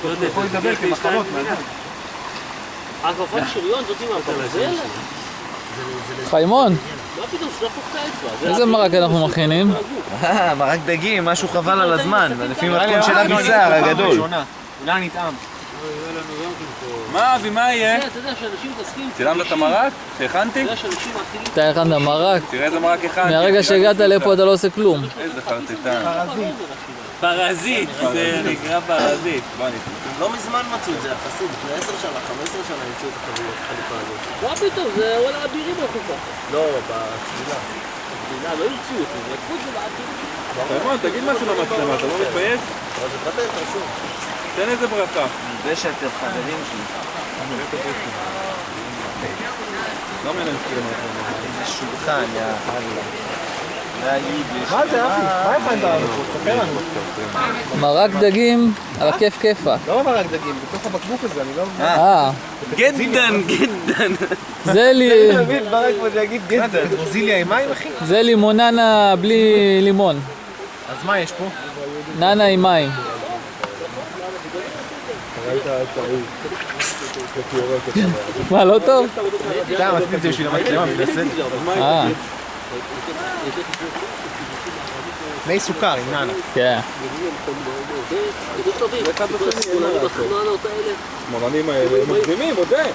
הוא יכול לדבר כמחלות מהזמן. הגרפת שריון זאת עם הברזל? חיימון, מה פתאום שלח פה קייפה? איזה מרק אנחנו מכינים? מרק דגים, משהו חבל על הזמן, לפי מתכון של אבי סער הגדול. אולי נטעם. מה אבי, מה יהיה? אתה יודע שאנשים מתעסקים... צילמת את המרק? שהכנתי? אתה יודע שאנשים מתחילים... אתה הכנת מרק? תראה איזה מרק הכנתי. מהרגע שהגעת לפה אתה לא עושה כלום. איזה חרטטן. פרזיט, זה נקרא פרזיט. לא מזמן מצאו את זה, יחסית, לפני 10 שנה, 15 שנה ימצאו את החליפה הזאת. מה פתאום? זה וואלה אבירים בחופה. לא, בצלילה. בצלילה, לא ימצאו אותי, זה לקחו את זה באבירים. חיימון, תגיד משהו למצלמה, אתה לא מתבייש? אבל זה פטנט רשום. תן איזה ברכה. זה שאתם חברים שלי. לא מעניין מצלמה. איזה שולחן, יא חלה. מה זה אחי? מה הכנת לנו? ספר לנו. מרק דגים על הכיף כיפה. לא מרק דגים, בתוך הבקבוק הזה, אני לא מבין. גדן. זה לי... תמיד מרק כמו שיגיד גזר. ברזיליה עם מים אחי? זה לימוננה בלי לימון. אז מה יש פה? ננה עם מים. מה, לא טוב? אתה עשיתי את זה בשביל המצלמה, בגלל זה. מי סוכר עם ננה. כן. זה טובים. זה אחד בשני. שמאלנים האלה, הם מגזימים, עוד זה.